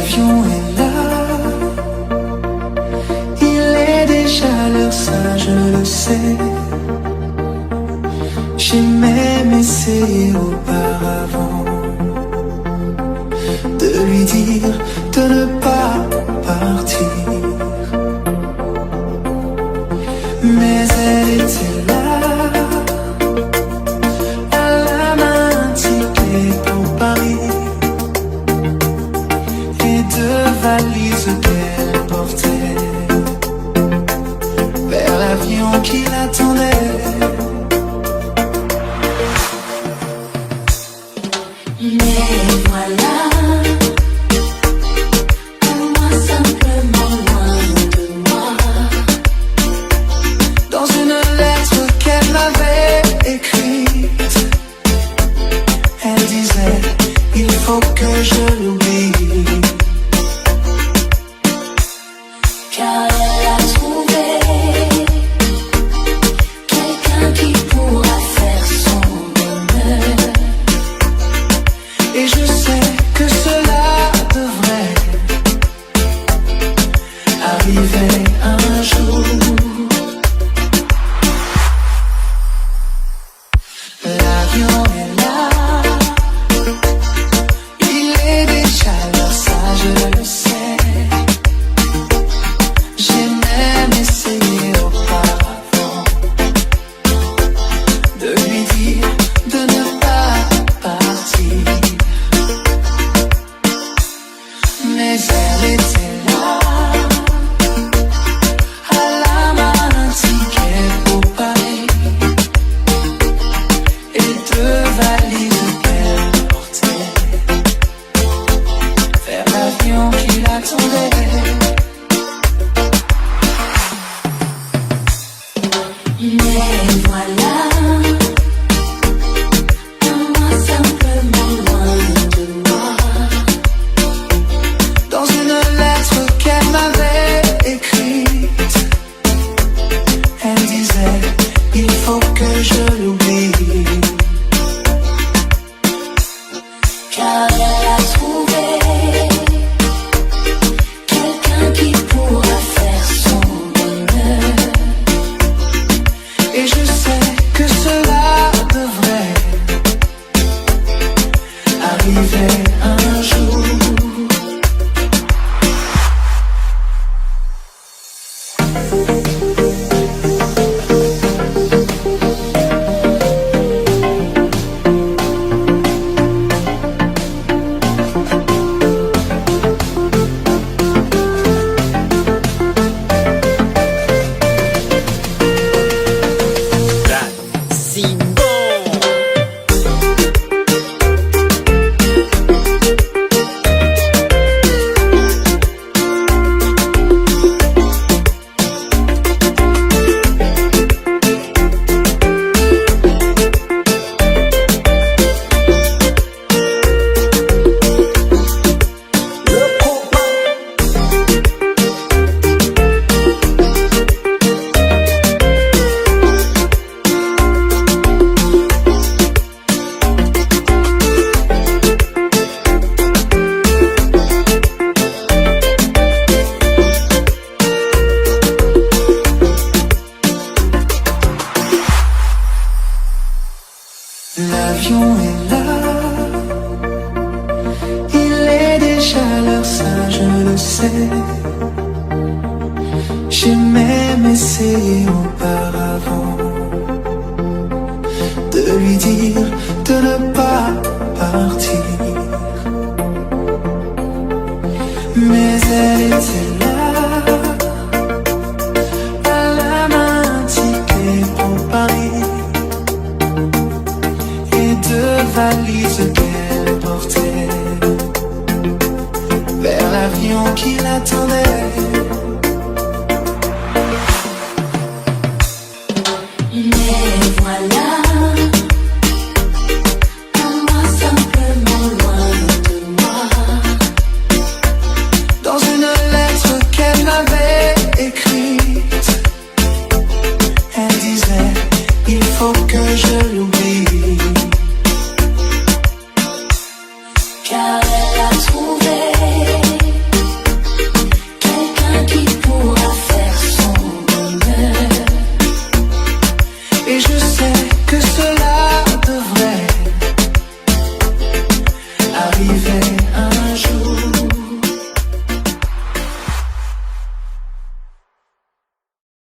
L'avion est là, il est déjà l'heure, ça je le sais. J'ai même essayé auparavant de lui dire de ne pas partir, mais elle était là. Elle a un ticket pour Paris et deux valises qu'elle portait vers l'avion qui l'attendait. Mais voilà, moi simplement loin de moi. Dans une lettre qu'elle m'avait écrite, elle disait il faut que je l'oublie, Car elle a trouvé quelqu'un qui pourra faire son bonheur. et je sais que cela devrait arriver un jour. L'avion est là, il est déjà l'heure, ça je le sais. J'ai même essayé auparavant de lui dire de ne pas partir, mais elle était là. À la main un ticket pour Paris et deux valises qu'elle portait vers l'avion qui l'attendait. Mais voilà, moi simplement loin de moi. Dans une lettre qu'elle m'avait écrite, elle disait il faut que je l'oublie, Car elle a trouvé quelqu'un qui pourra faire son bonheur. et je sais que cela devrait arriver un jour. L'avion est là, il est déjà l'heure, ça je le sais. J'ai même essayé auparavant de lui dire de ne pas partir, mais elle était là. À la main un ticket pour Paris et deux valises qu'elle portait vers l'avion qui l'attendait. Mais voilà, moi simplement loin de moi. Dans une lettre qu'elle m'avait écrite,